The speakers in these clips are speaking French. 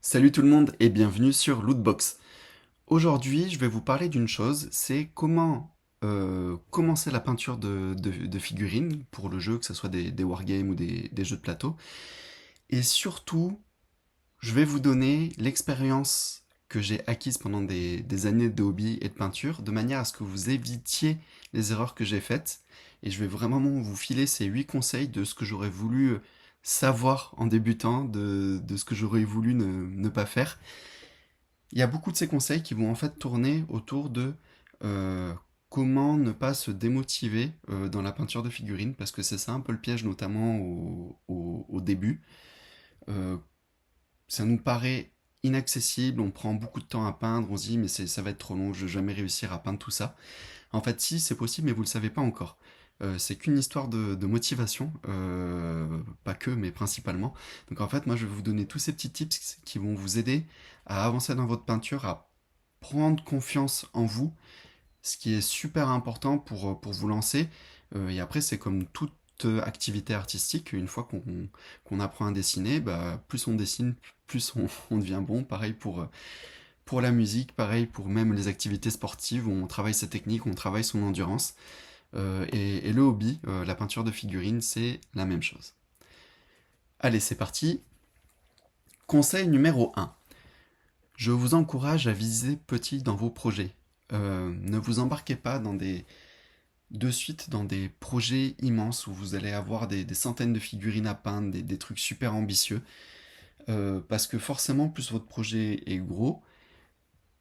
Salut tout le monde et bienvenue sur Lootbox. Aujourd'hui, je vais vous parler d'une chose, c'est comment commencer la peinture de figurines pour le jeu, que ce soit des wargames ou des jeux de plateau. Et surtout, je vais vous donner l'expérience que j'ai acquise pendant des années de hobby et de peinture, de manière à ce que vous évitiez les erreurs que j'ai faites. Et je vais vraiment vous filer ces 8 conseils de ce que j'aurais voulu savoir en débutant, de ce que j'aurais voulu ne pas faire. Il y a beaucoup de ces conseils qui vont en fait tourner autour de euh, comment ne pas se démotiver dans la peinture de figurines, parce que c'est ça un peu le piège, notamment au début. Euh, Ça nous paraît inaccessible, on prend beaucoup de temps à peindre, on se dit mais ça va être trop long, je vais jamais réussir à peindre tout ça. En fait, si, c'est possible, mais vous le savez pas encore. C'est qu'une histoire de motivation, pas que, mais principalement. Donc en fait, moi, je vais vous donner tous ces petits tips qui vont vous aider à avancer dans votre peinture, à prendre confiance en vous, ce qui est super important pour vous lancer. Et après, c'est comme toute activité artistique, une fois qu'on apprend à dessiner, bah, plus on dessine, plus on devient bon. Pareil pour la musique, pareil pour même les activités sportives, où on travaille sa technique, on travaille son endurance. Et le hobby, la peinture de figurines, c'est la même chose. Allez, c'est parti. Conseil numéro 1. Je vous encourage à viser petit dans vos projets. Ne vous embarquez pas de suite dans des projets immenses où vous allez avoir des centaines de figurines à peindre, des trucs super ambitieux. Parce que forcément, plus votre projet est gros,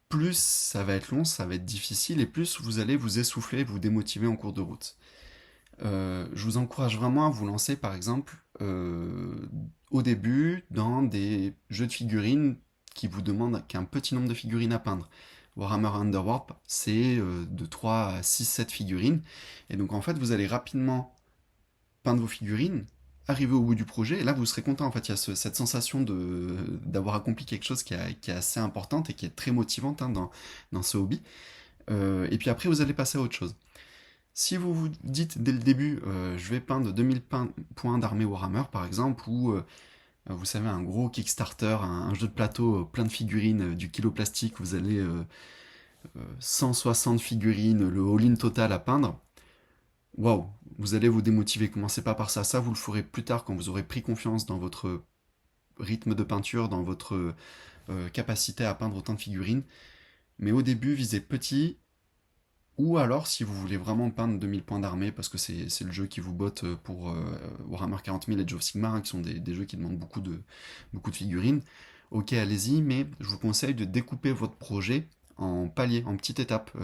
plus ça va être long, ça va être difficile, et plus vous allez vous essouffler, vous démotiver en cours de route. Je vous encourage vraiment à vous lancer, par exemple, au début, dans des jeux de figurines qui vous demandent qu'un petit nombre de figurines à peindre. Warhammer Underworld, c'est de 3 à 6, 7 figurines. Et donc, en fait, vous allez rapidement peindre vos figurines, arriver au bout du projet, et là, vous serez content. En fait, il y a cette sensation d'avoir accompli quelque chose qui est assez importante et qui est très motivante hein, dans ce hobby. Et puis après, vous allez passer à autre chose. Si vous vous dites dès le début, je vais peindre 2000 points d'armée Warhammer par exemple, ou vous savez, un gros Kickstarter, un jeu de plateau plein de figurines, du kilo plastique, vous allez 160 figurines, le all-in total à peindre, waouh, vous allez vous démotiver. Commencez pas par ça. Ça, vous le ferez plus tard quand vous aurez pris confiance dans votre rythme de peinture, dans votre capacité à peindre autant de figurines. Mais au début, visez petit. Ou alors, si vous voulez vraiment peindre 2000 points d'armée, parce que c'est le jeu qui vous botte pour Warhammer 40 000 et Age of Sigmar, hein, qui sont des jeux qui demandent beaucoup de figurines, ok, allez-y, mais je vous conseille de découper votre projet en paliers, en petites étapes.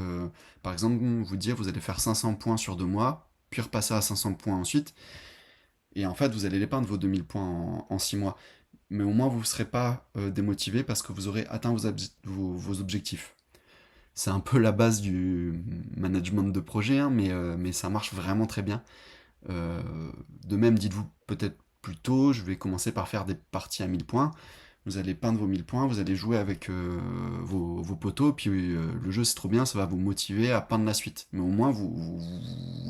Par exemple, vous dire, vous allez faire 500 points sur 2 mois, puis repasser à 500 points ensuite, et en fait, vous allez les peindre vos 2000 points en 6 mois. Mais au moins, vous ne serez pas démotivé parce que vous aurez atteint vos objectifs. C'est un peu la base du management de projet, hein, mais ça marche vraiment très bien. Euh, de même, dites-vous peut-être plus tôt, je vais commencer par faire des parties à 1000 points. Vous allez peindre vos 1000 points, vous allez jouer avec vos poteaux, puis le jeu c'est trop bien, ça va vous motiver à peindre la suite. Mais au moins, vous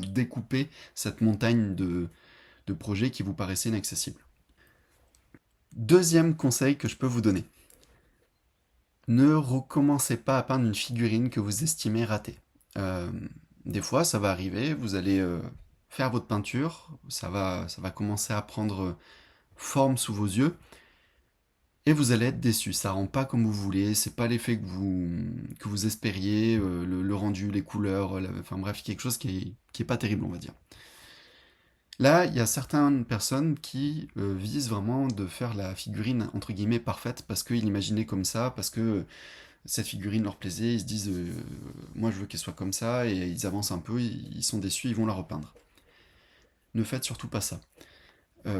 découpez cette montagne de projets qui vous paraissaient inaccessibles. Deuxième conseil que je peux vous donner. Ne recommencez pas à peindre une figurine que vous estimez ratée. Euh, des fois, ça va arriver, vous allez faire votre peinture, ça va commencer à prendre forme sous vos yeux, et vous allez être déçu. Ça rend pas comme vous voulez, c'est pas l'effet que vous espériez, le rendu, les couleurs, enfin bref, quelque chose qui est pas terrible, on va dire. Là, il y a certaines personnes qui visent vraiment de faire la figurine entre guillemets parfaite parce qu'ils l'imaginaient comme ça, parce que cette figurine leur plaisait, ils se disent moi je veux qu'elle soit comme ça, et ils avancent un peu, ils sont déçus, ils vont la repeindre. Ne faites surtout pas ça.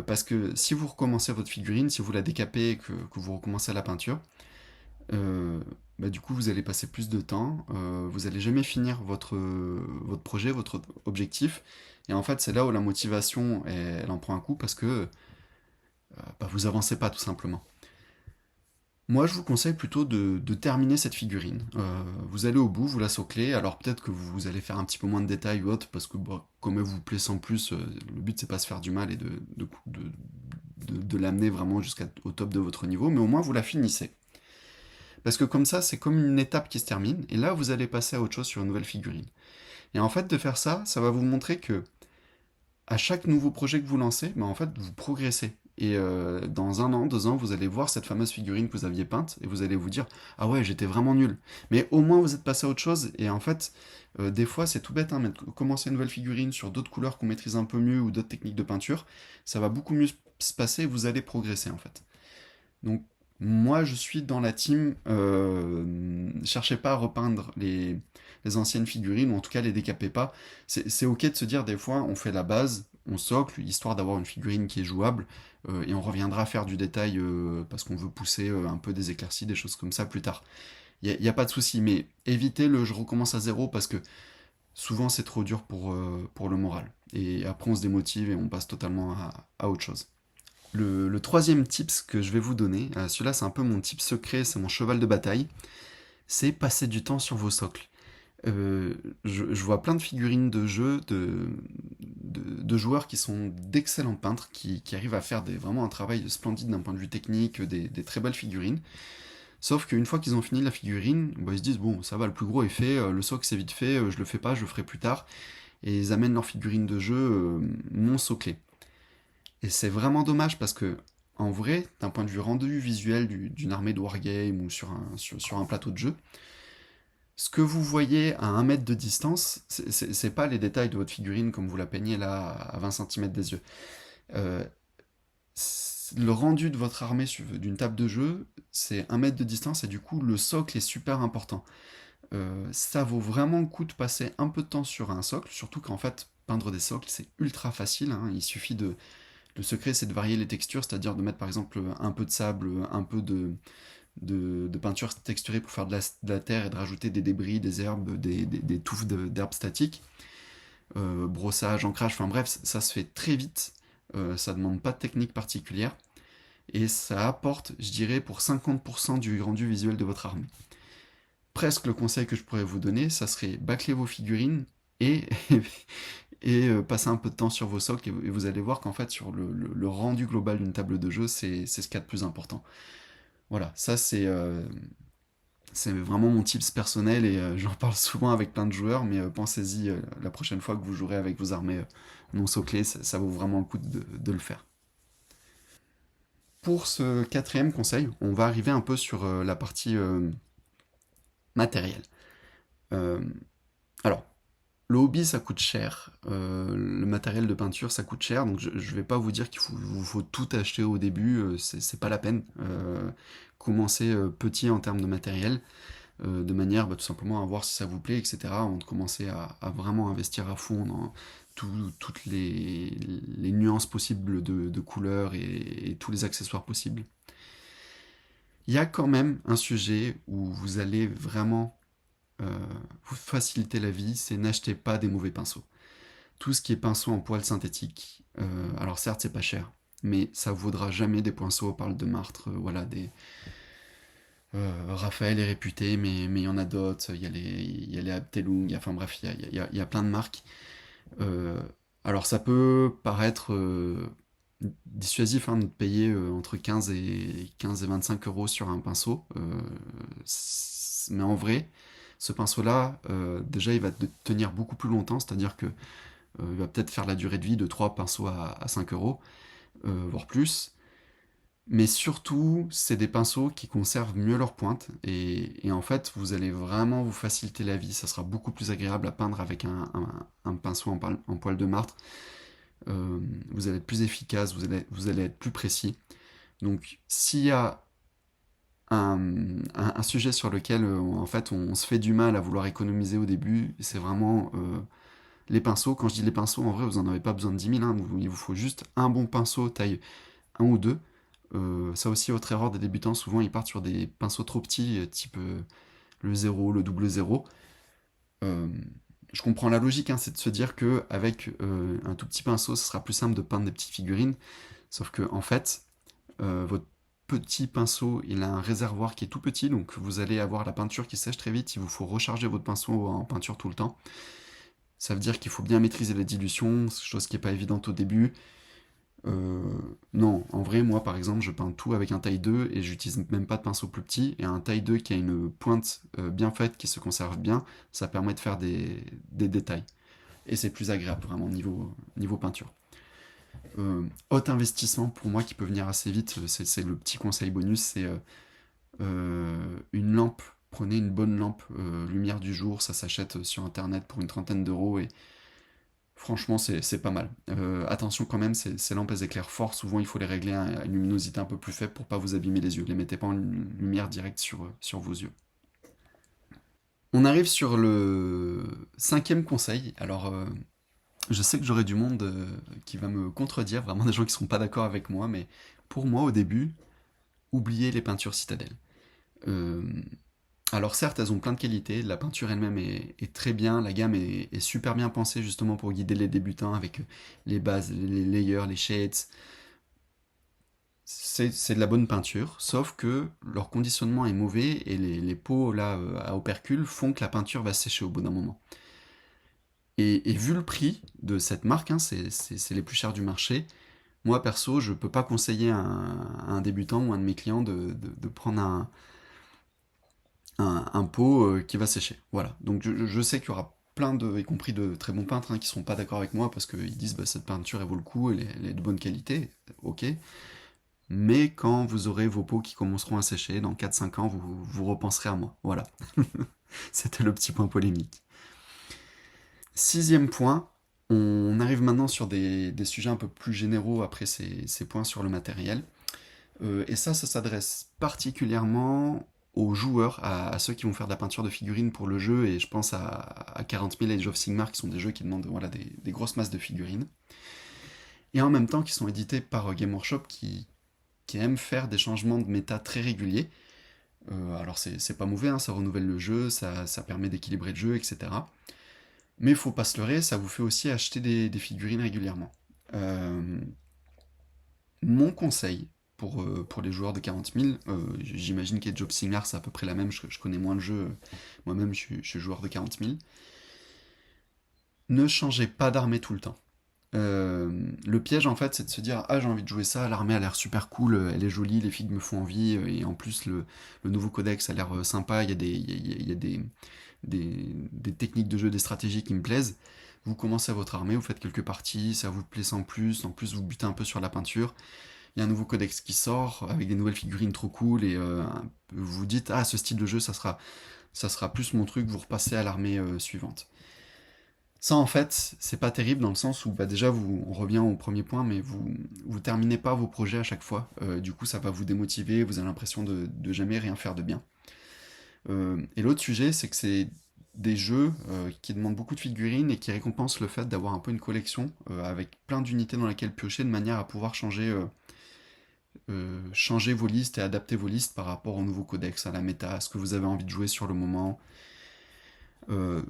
Parce que si vous recommencez votre figurine, si vous la décapez et que vous recommencez la peinture, euh, bah, du coup vous allez passer plus de temps, vous allez jamais finir votre projet, votre objectif, et en fait c'est là où la motivation elle en prend un coup parce que bah, vous avancez pas tout simplement. Moi, je vous conseille plutôt de terminer cette figurine. Vous allez au bout, vous la soclez. Alors peut-être que vous allez faire un petit peu moins de détails ou autre, parce que bah, comme elle vous plaît sans plus, le but c'est pas se faire du mal et de l'amener vraiment jusqu'au top de votre niveau, mais au moins vous la finissez. Parce que comme ça, c'est comme une étape qui se termine, et là vous allez passer à autre chose sur une nouvelle figurine. Et en fait, de faire ça, ça va vous montrer que à chaque nouveau projet que vous lancez, bah, en fait, vous progressez. Et dans 1 an, 2 ans, vous allez voir cette fameuse figurine que vous aviez peinte et vous allez vous dire ah ouais, j'étais vraiment nul. Mais au moins, vous êtes passé à autre chose. Et en fait, des fois, c'est tout bête, hein, mais commencer une nouvelle figurine sur d'autres couleurs qu'on maîtrise un peu mieux ou d'autres techniques de peinture, ça va beaucoup mieux se passer et vous allez progresser en fait. Donc, moi, je suis dans la team. Cherchez pas à repeindre les anciennes figurines, ou en tout cas les décapez pas. C'est ok de se dire des fois, on fait la base, on socle, histoire d'avoir une figurine qui est jouable, et on reviendra faire du détail parce qu'on veut pousser un peu des éclaircies, des choses comme ça plus tard. Y a pas de souci, mais évitez le je recommence à zéro parce que souvent c'est trop dur pour le moral. Et après on se démotive et on passe totalement à autre chose. Le troisième tips que je vais vous donner, celui-là c'est un peu mon tip secret, c'est mon cheval de bataille, c'est passer du temps sur vos socles. Euh, je vois plein de figurines de jeux, de joueurs qui sont d'excellents peintres, qui arrivent à faire vraiment un travail splendide d'un point de vue technique, des très belles figurines. Sauf qu'une fois qu'ils ont fini la figurine, bah, ils se disent bon, ça va, le plus gros est fait, le socle c'est vite fait, je le fais pas, je le ferai plus tard. Et ils amènent leur figurine de jeu non soclée. Et c'est vraiment dommage parce que, en vrai, d'un point de vue rendu visuel d'une armée de wargame ou sur un plateau de jeu, ce que vous voyez à 1 mètre de distance, c'est pas les détails de votre figurine comme vous la peignez là à 20 centimètres des yeux. Euh, le rendu de votre armée d'une table de jeu, c'est 1 mètre de distance et du coup le socle est super important. Ça vaut vraiment le coup de passer un peu de temps sur un socle, surtout qu'en fait peindre des socles c'est ultra facile, hein. Il suffit le secret, c'est de varier les textures, c'est-à-dire de mettre par exemple un peu de sable, un peu de peinture texturée pour faire de la terre et de rajouter des débris, des herbes, des touffes d'herbes statiques, brossage, ancrage, enfin bref, ça se fait très vite, ça demande pas de technique particulière et ça apporte, je dirais, pour 50% du rendu visuel de votre armée. Presque le conseil que je pourrais vous donner, ça serait bâcler vos figurines et, et passer un peu de temps sur vos socles et vous allez voir qu'en fait sur le rendu global d'une table de jeu, c'est ce qu'il y a de plus important. Voilà, ça c'est vraiment mon tips personnel et j'en parle souvent avec plein de joueurs, mais pensez-y la prochaine fois que vous jouerez avec vos armées non soclées, ça vaut vraiment le coup de le faire. Pour ce quatrième conseil, on va arriver un peu sur la partie matérielle. Euh, alors, le hobby, ça coûte cher. Le matériel de peinture, ça coûte cher. Donc, je ne vais pas vous dire vous faut tout acheter au début. C'est pas la peine. Commencez petit en termes de matériel, de manière tout simplement à voir si ça vous plaît, etc. Avant de commencer à vraiment investir à fond dans toutes les nuances possibles de couleurs et tous les accessoires possibles. Il y a quand même un sujet où vous allez vraiment vous faciliter la vie, c'est n'achetez pas des mauvais pinceaux. Tout ce qui est pinceau en poils synthétiques, alors certes c'est pas cher, mais ça vaudra jamais des pinceaux, on parle de Martre, voilà, des Raphaël est réputé, mais il y en a d'autres, il y a les Abtelung, enfin bref, il y a plein de marques. Euh, alors ça peut paraître dissuasif hein, de payer entre 15 et 25 euros sur un pinceau, mais en vrai, ce pinceau-là, déjà il va te tenir beaucoup plus longtemps, c'est-à-dire que il va peut-être faire la durée de vie de 3 pinceaux à 5 euros, voire plus. Mais surtout, c'est des pinceaux qui conservent mieux leur pointe et en fait, vous allez vraiment vous faciliter la vie. Ça sera beaucoup plus agréable à peindre avec un pinceau en poil de martre. Vous allez être plus efficace, vous allez être plus précis. Donc, s'il y a un sujet sur lequel en fait on se fait du mal à vouloir économiser au début, c'est vraiment les pinceaux. Quand je dis les pinceaux, en vrai, vous n'en avez pas besoin de 10 000, hein. Il vous faut juste un bon pinceau taille un ou deux. Ça aussi, autre erreur des débutants, souvent ils partent sur des pinceaux trop petits, type le zéro, le double zéro. Euh, je comprends la logique, hein, c'est de se dire que avec un tout petit pinceau, ce sera plus simple de peindre des petites figurines. Sauf que en fait, votre petit pinceau, il a un réservoir qui est tout petit, donc vous allez avoir la peinture qui sèche très vite, il vous faut recharger votre pinceau en peinture tout le temps. Ça veut dire qu'il faut bien maîtriser les dilutions, chose qui n'est pas évidente au début. Euh, non, en vrai, moi par exemple, je peins tout avec un taille 2 et j'utilise même pas de pinceau plus petit. Et un taille 2 qui a une pointe bien faite, qui se conserve bien, ça permet de faire des détails. Et c'est plus agréable vraiment niveau peinture. Haut investissement pour moi qui peut venir assez vite, c'est le petit conseil bonus, c'est une lampe. Prenez une bonne lampe lumière du jour, ça s'achète sur internet pour une trentaine d'euros et franchement c'est pas mal. Attention quand même, ces lampes elles éclairent fort, souvent il faut les régler à une luminosité un peu plus faible pour pas vous abîmer les yeux. Les mettez pas en lumière directe sur vos yeux. On arrive sur le cinquième conseil. Alors je sais que j'aurai du monde qui va me contredire, vraiment des gens qui seront pas d'accord avec moi, mais pour moi au début, oubliez les peintures citadelles. Euh, alors certes, elles ont plein de qualités, la peinture elle-même est très bien, la gamme est super bien pensée justement pour guider les débutants avec les bases, les layers, les shades. C'est de la bonne peinture, sauf que leur conditionnement est mauvais et les pots là à opercule font que la peinture va sécher au bout d'un moment. Et vu le prix de cette marque, hein, c'est les plus chers du marché, moi perso, je peux pas conseiller à un débutant ou un de mes clients de prendre un pot qui va sécher. Voilà. Donc je sais qu'il y aura plein de, y compris de très bons peintres, hein, qui seront pas d'accord avec moi parce qu'ils disent bah, cette peinture elle vaut le coup, elle est de bonne qualité, ok. Mais quand vous aurez vos pots qui commenceront à sécher, dans 4-5 ans, vous repenserez à moi. Voilà. C'était le petit point polémique. Sixième point, on arrive maintenant sur des sujets un peu plus généraux après ces points sur le matériel. Et ça s'adresse particulièrement aux joueurs, à ceux qui vont faire de la peinture de figurines pour le jeu, et je pense à 40 000 Age of Sigmar, qui sont des jeux qui demandent voilà, des grosses masses de figurines, et en même temps qui sont édités par Game Workshop, qui aiment faire des changements de méta très réguliers. Alors c'est pas mauvais, hein, ça renouvelle le jeu, ça permet d'équilibrer le jeu, etc. Mais faut pas se leurrer, ça vous fait aussi acheter des figurines régulièrement. Euh, Mon conseil pour les joueurs de 40 000, j'imagine qu'Age of Sigmar c'est à peu près la même, je connais moins le jeu, moi-même je suis joueur de 40 000. Ne changez pas d'armée tout le temps. Le piège en fait c'est de se dire ah j'ai envie de jouer ça, l'armée a l'air super cool, elle est jolie, les figues me font envie, et en plus le nouveau codex a l'air sympa, il y a il y a des techniques de jeu, des stratégies qui me plaisent. Vous commencez à votre armée, vous faites quelques parties, ça vous plaît sans plus, en plus vous butez un peu sur la peinture, il y a un nouveau codex qui sort avec des nouvelles figurines trop cool et vous vous dites ah ce style de jeu ça sera plus mon truc, vous repassez à l'armée suivante. Ça en fait c'est pas terrible dans le sens où bah, déjà on revient au premier point mais vous terminez pas vos projets à chaque fois. Du coup ça va vous démotiver, vous avez l'impression de jamais rien faire de bien. Et l'autre sujet c'est que c'est des jeux qui demandent beaucoup de figurines et qui récompensent le fait d'avoir un peu une collection avec plein d'unités dans lesquelles piocher de manière à pouvoir changer vos listes et adapter vos listes par rapport au nouveau codex, à la méta, à ce que vous avez envie de jouer sur le moment.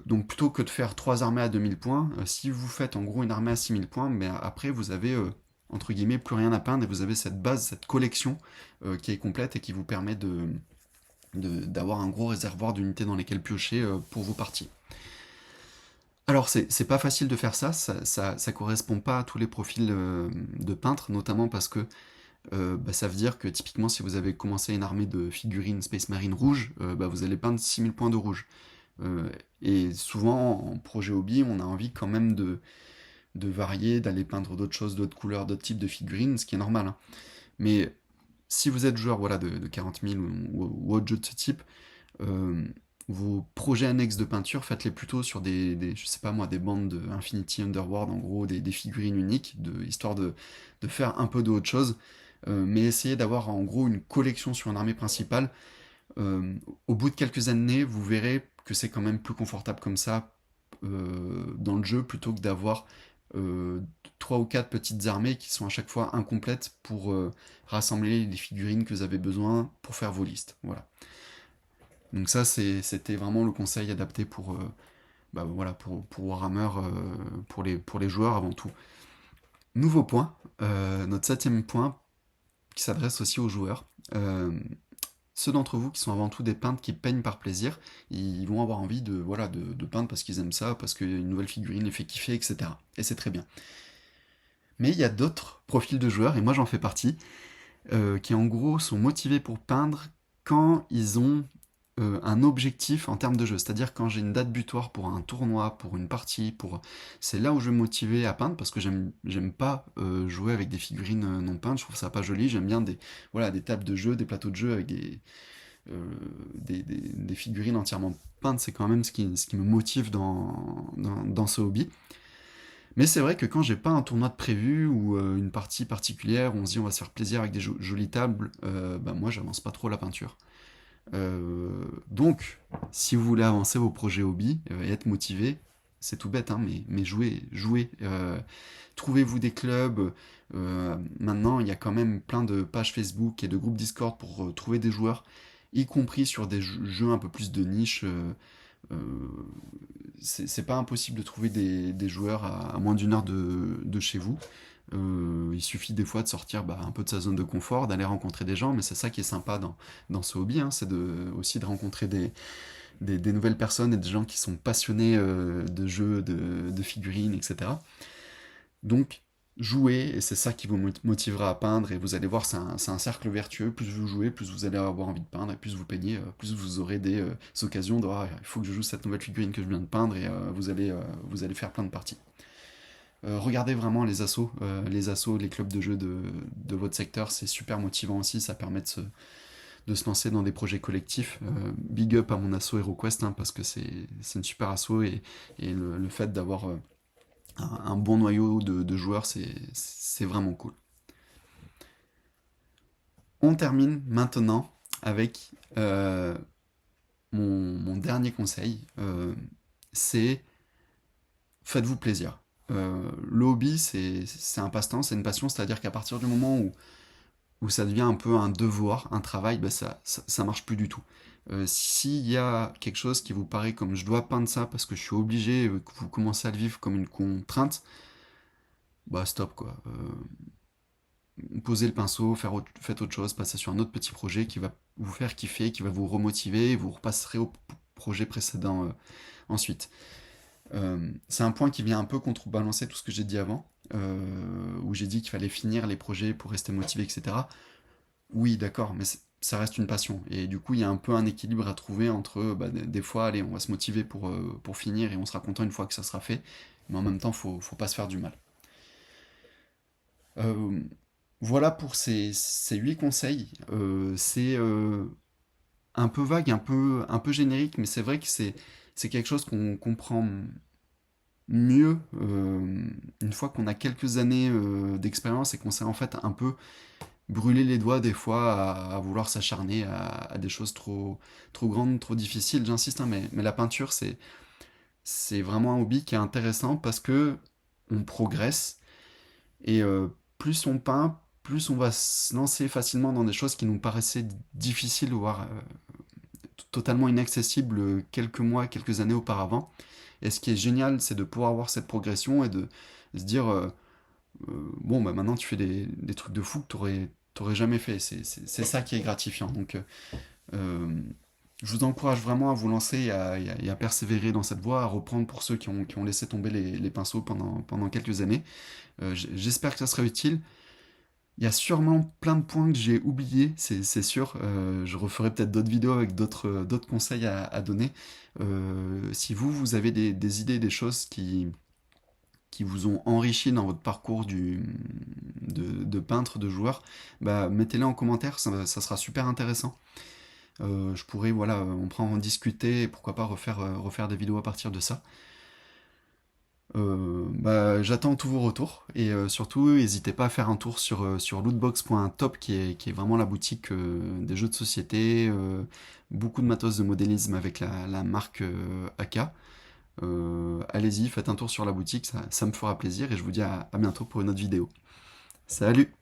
Donc plutôt que de faire 3 armées à 2000 points, si vous faites en gros une armée à 6000 points, mais après vous avez entre guillemets plus rien à peindre et vous avez cette base, cette collection qui est complète et qui vous permet d'avoir un gros réservoir d'unités dans lesquelles piocher pour vos parties. Alors c'est pas facile de faire ça correspond pas à tous les profils de peintres, notamment parce que bah, ça veut dire que typiquement si vous avez commencé une armée de figurines Space Marine rouge, bah, vous allez peindre 6000 points de rouge. Euh, et souvent en projet hobby, on a envie quand même de varier, d'aller peindre d'autres choses, d'autres couleurs, d'autres types de figurines, ce qui est normal, hein. Mais si vous êtes joueur voilà, de 40 000 ou autre jeu de ce type, euh, vos projets annexes de peinture, faites-les plutôt sur je sais pas moi, des bandes de Infinity Underworld, en gros, des figurines uniques, histoire de faire un peu de autre chose, mais essayez d'avoir en gros une collection sur une armée principale. Euh, Au bout de quelques années, vous verrez que c'est quand même plus confortable comme ça dans le jeu plutôt que d'avoir euh, 3 ou 4 petites armées qui sont à chaque fois incomplètes pour rassembler les figurines que vous avez besoin pour faire vos listes. Voilà. Donc ça, c'était vraiment le conseil adapté bah, voilà, pour Warhammer, pour les joueurs avant tout. Nouveau point, notre septième point qui s'adresse aussi aux joueurs. Euh, Ceux d'entre vous qui sont avant tout des peintres qui peignent par plaisir, ils vont avoir envie de, voilà, de peindre parce qu'ils aiment ça, parce qu'une nouvelle figurine les fait kiffer, etc. Et c'est très bien. Mais il y a d'autres profils de joueurs, et moi j'en fais partie, qui en gros sont motivés pour peindre quand ils ont un objectif en termes de jeu. C'est-à-dire quand j'ai une date butoir pour un tournoi, pour une partie, c'est là où je vais me motiver à peindre parce que j'aime pas jouer avec des figurines non peintes. Je trouve ça pas joli. J'aime bien voilà, des tables de jeu, des plateaux de jeu avec des figurines entièrement peintes. C'est quand même ce qui me motive dans ce hobby. Mais c'est vrai que quand j'ai pas un tournoi de prévu ou une partie particulière où on se dit on va se faire plaisir avec des jolies tables, bah moi j'avance pas trop la peinture. Donc, si vous voulez avancer vos projets hobby et être motivé, c'est tout bête, hein, mais jouez. Trouvez-vous des clubs. Maintenant, il y a quand même plein de pages Facebook et de groupes Discord pour trouver des joueurs, y compris sur des jeux un peu plus de niche. Euh, c'est pas impossible de trouver des joueurs à moins d'une heure de chez vous. Il suffit des fois de sortir un peu de sa zone de confort, d'aller rencontrer des gens, mais c'est ça qui est sympa dans ce hobby, hein, c'est aussi de rencontrer des nouvelles personnes et des gens qui sont passionnés de jeux, de figurines, etc. Donc, jouez, et c'est ça qui vous motivera à peindre, et vous allez voir, c'est un cercle vertueux. Plus vous jouez, plus vous allez avoir envie de peindre, et plus vous peignez, plus vous aurez des occasions de il faut que je joue cette nouvelle figurine que je viens de peindre, et vous allez faire plein de parties. Regardez vraiment les clubs de jeux de votre secteur, c'est super motivant aussi, ça permet de se lancer dans des projets collectifs. Big up à mon asso HeroQuest, hein, parce que c'est une super asso, et le fait d'avoir un bon noyau de joueurs, c'est vraiment cool. On termine maintenant avec mon dernier conseil, c'est faites-vous plaisir. Le hobby, c'est un passe-temps, c'est une passion, c'est-à-dire qu'à partir du moment où ça devient un peu un devoir, un travail, bah ça marche plus du tout. S'il y a quelque chose qui vous paraît comme je dois peindre ça parce que je suis obligé, que vous commencez à le vivre comme une contrainte, bah stop quoi. Posez le pinceau, faites autre chose, passez sur un autre petit projet qui va vous faire kiffer, qui va vous remotiver, et vous repasserez au projet précédent ensuite. C'est un point qui vient un peu contrebalancer tout ce que j'ai dit avant, où j'ai dit qu'il fallait finir les projets pour rester motivé, etc. Oui, d'accord, mais ça reste une passion. Et du coup, il y a un peu un équilibre à trouver entre, des fois, allez, on va se motiver pour finir et on sera content une fois que ça sera fait, mais en même temps, faut pas se faire du mal. Euh, voilà pour ces 8 conseils. C'est un peu vague, un peu générique, mais c'est vrai que c'est quelque chose qu'on comprend mieux une fois qu'on a quelques années d'expérience et qu'on sait en fait un peu brûler les doigts des fois à vouloir s'acharner à des choses trop grandes, trop difficiles. J'insiste, hein, mais la peinture, c'est vraiment un hobby qui est intéressant parce que on progresse et plus on peint, plus on va se lancer facilement dans des choses qui nous paraissaient difficiles, voire totalement inaccessibles quelques mois, quelques années auparavant. Et ce qui est génial, c'est de pouvoir avoir cette progression et de se dire, bon, bah maintenant tu fais des trucs de fou que t'aurais jamais fait. C'est ça qui est gratifiant. Donc, euh, je vous encourage vraiment à vous lancer et à persévérer dans cette voie, à reprendre pour ceux qui ont laissé tomber les pinceaux pendant quelques années. J'espère que ça sera utile. Il y a sûrement plein de points que j'ai oubliés, c'est sûr. Je referai peut-être d'autres vidéos avec d'autres conseils à donner. Si vous avez des idées, des choses qui vous ont enrichi dans votre parcours de peintre, de joueur, bah, mettez-les en commentaire, ça sera super intéressant. Je pourrais, voilà, on pourra en discuter et pourquoi pas refaire des vidéos à partir de ça. Bah, j'attends tous vos retours et surtout n'hésitez pas à faire un tour sur lootbox.top qui est vraiment la boutique des jeux de société, beaucoup de matos de modélisme avec la marque AK. Allez-y, faites un tour sur la boutique, ça me fera plaisir et je vous dis à bientôt pour une autre vidéo. Salut!